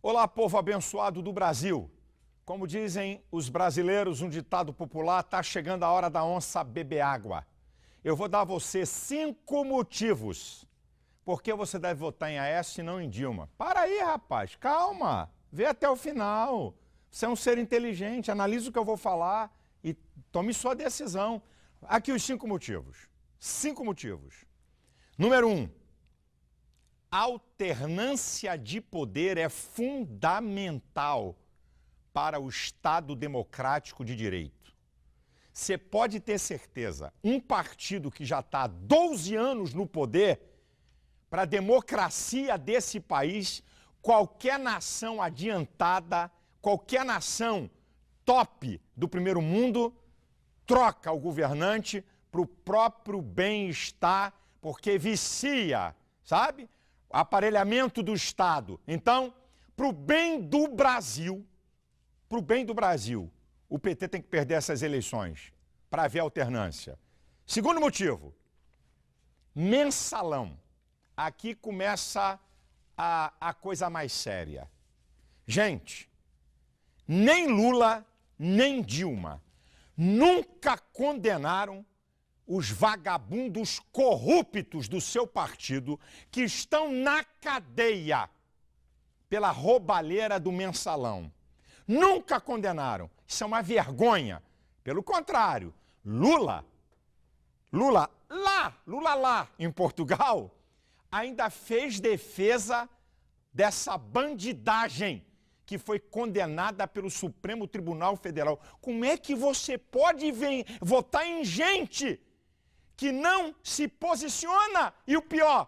Olá, povo abençoado do Brasil. Como dizem os brasileiros, um ditado popular, está chegando a hora da onça beber água. Eu vou dar a você 5 motivos por que você deve votar em Aécio e não em Dilma. Para aí, rapaz, calma, vê até o final. Você é um ser inteligente, analisa o que eu vou falar e tome sua decisão. Aqui os 5 motivos. 5 motivos. Número 1. Alternância de poder é fundamental para o Estado democrático de direito. Você pode ter certeza, um partido que já está há 12 anos no poder, para a democracia desse país, qualquer nação adiantada, qualquer nação top do primeiro mundo, troca o governante para o próprio bem-estar, porque vicia, sabe? Aparelhamento do Estado. Então, para o bem do Brasil, o PT tem que perder essas eleições para haver alternância. Segundo motivo, mensalão. Aqui começa a coisa mais séria. Gente, nem Lula, nem Dilma nunca condenaram os vagabundos corruptos do seu partido que estão na cadeia pela roubalheira do mensalão. Nunca condenaram. Isso é uma vergonha. Pelo contrário, Lula lá em Portugal, ainda fez defesa dessa bandidagem que foi condenada pelo Supremo Tribunal Federal. Como é que você pode votar em gente que não se posiciona? E o pior,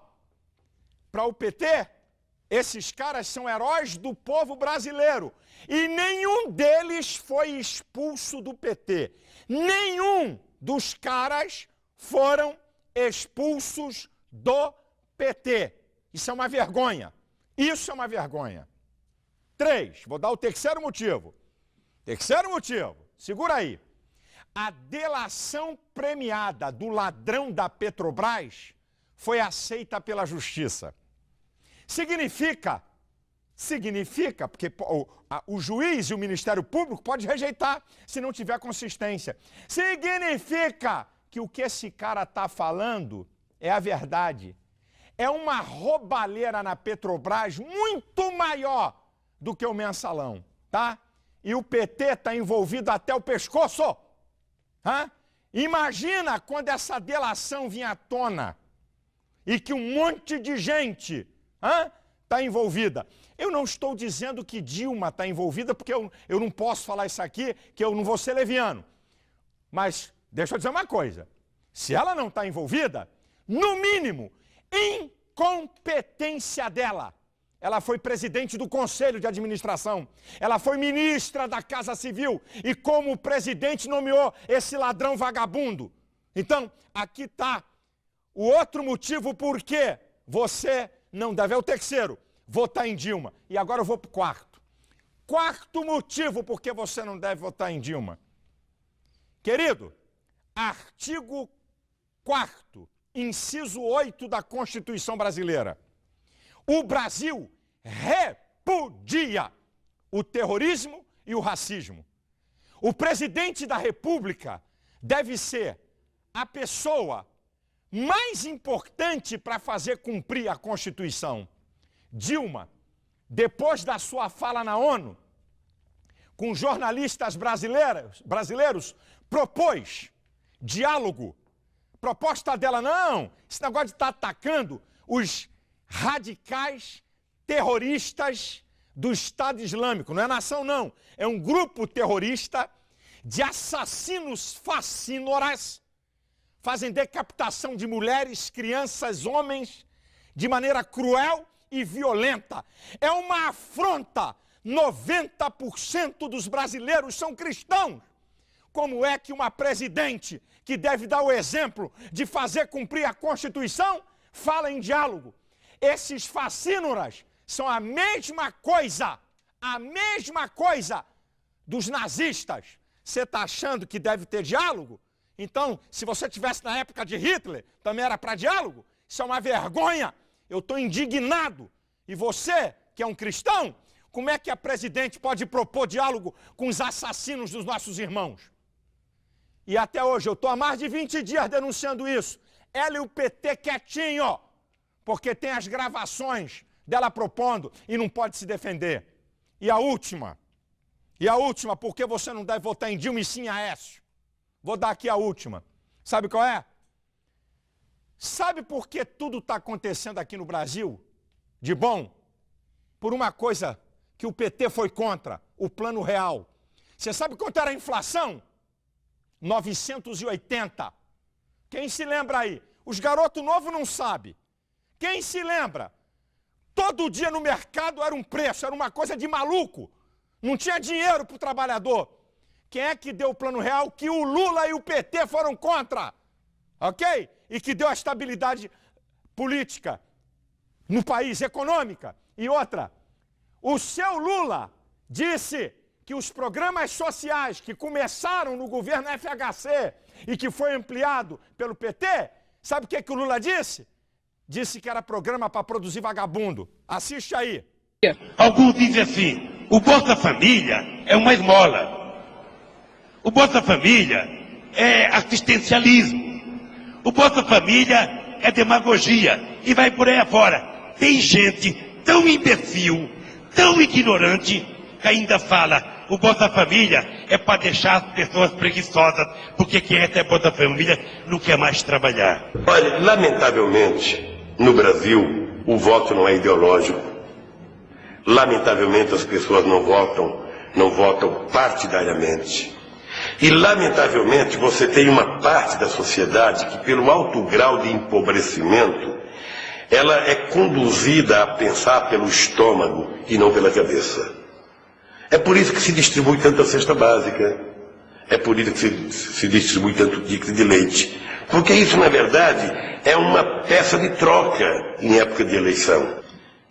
para o PT, esses caras são heróis do povo brasileiro. E nenhum deles foi expulso do PT. Nenhum dos caras foram expulsos do PT. Isso é uma vergonha. Isso é uma vergonha. 3, vou dar o terceiro motivo. Terceiro motivo, segura aí. A delação premiada do ladrão da Petrobras foi aceita pela Justiça. Significa, porque o juiz e o Ministério Público pode rejeitar se não tiver consistência. Significa que o que esse cara está falando é a verdade. É uma roubalheira na Petrobras muito maior do que o mensalão, tá? E o PT está envolvido até o pescoço. Hã? Imagina quando essa delação vinha à tona e que um monte de gente está envolvida. Eu não estou dizendo que Dilma está envolvida, porque eu não posso falar isso aqui, que eu não vou ser leviano. Mas deixa eu dizer uma coisa. Se ela não está envolvida, no mínimo, incompetência dela. Ela foi presidente do Conselho de Administração. Ela foi ministra da Casa Civil. E como presidente nomeou esse ladrão vagabundo. Então, aqui está o outro motivo por que você não deve. É o terceiro, votar em Dilma. E agora eu vou para o quarto. Quarto motivo por que você não deve votar em Dilma. Querido, artigo 4º, inciso 8 da Constituição Brasileira. O Brasil repudia o terrorismo e o racismo. O presidente da República deve ser a pessoa mais importante para fazer cumprir a Constituição. Dilma, depois da sua fala na ONU, com jornalistas brasileiros, propôs diálogo. Proposta dela, não, esse negócio de estar atacando os radicais terroristas do Estado Islâmico. Não é nação, não. É um grupo terrorista de assassinos facínoras, fazem decapitação de mulheres, crianças, homens, de maneira cruel e violenta. É uma afronta. 90% dos brasileiros são cristãos. Como é que uma presidente que deve dar o exemplo de fazer cumprir a Constituição fala em diálogo? Esses facínoras são a mesma coisa dos nazistas. Você está achando que deve ter diálogo? Então, se você tivesse na época de Hitler, também era para diálogo? Isso é uma vergonha. Eu estou indignado. E você, que é um cristão, Como é que a presidente pode propor diálogo com os assassinos dos nossos irmãos? E até hoje, eu estou há mais de 20 dias denunciando isso. Ela e o PT quietinho, porque tem as gravações dela propondo e não pode se defender. E a última, por que você não deve votar em Dilma e sim em Aécio? Vou dar aqui a última. Sabe qual é? Sabe por que tudo está acontecendo aqui no Brasil de bom? Por uma coisa que o PT foi contra, o Plano Real. Você sabe quanto era a inflação? 980. Quem se lembra aí? Os garotos novos não sabem. Quem se lembra? Todo dia no mercado era um preço, era uma coisa de maluco. Não tinha dinheiro para o trabalhador. Quem é que deu o Plano Real? Que o Lula e o PT foram contra. Ok? E que deu a estabilidade política no país, econômica. E outra, o seu Lula disse que os programas sociais que começaram no governo FHC e que foi ampliado pelo PT, sabe o que o Lula disse? Disse que era programa para produzir vagabundo. Assiste aí. Alguns dizem assim, o Bolsa Família é uma esmola. O Bolsa Família é assistencialismo. O Bolsa Família é demagogia. E vai por aí afora. Tem gente tão imbecil, tão ignorante, que ainda fala, o Bolsa Família é para deixar as pessoas preguiçosas, porque quem é Bolsa Família não quer mais trabalhar. Olha, lamentavelmente, no Brasil, o voto não é ideológico. Lamentavelmente, as pessoas não votam partidariamente. E, lamentavelmente, você tem uma parte da sociedade que, pelo alto grau de empobrecimento, ela é conduzida a pensar pelo estômago e não pela cabeça. É por isso que se distribui tanta cesta básica. É por isso que se distribui tanto ticket de leite. Porque isso, na verdade, é uma peça de troca em época de eleição.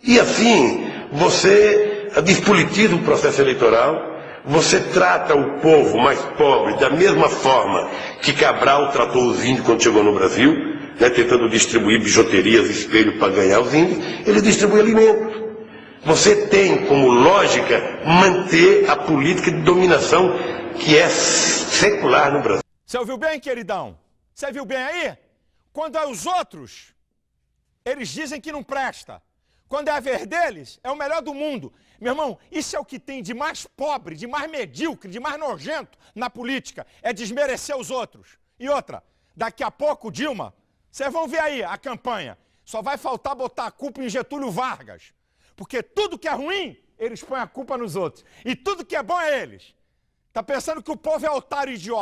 E assim, você despolitiza o processo eleitoral, você trata o povo mais pobre da mesma forma que Cabral tratou os índios quando chegou no Brasil, né, tentando distribuir bijuterias, espelho para ganhar os índios, ele distribui alimento. Você tem como lógica manter a política de dominação que é secular no Brasil. Você ouviu bem, queridão? Você viu bem aí? Quando é os outros, eles dizem que não presta. Quando é a vez deles, é o melhor do mundo. Meu irmão, isso é o que tem de mais pobre, de mais medíocre, de mais nojento na política. É desmerecer os outros. E outra, daqui a pouco, Dilma, vocês vão ver aí a campanha. Só vai faltar botar a culpa em Getúlio Vargas. Porque tudo que é ruim, eles põem a culpa nos outros. E tudo que é bom é eles. Tá pensando que o povo é otário e idiota.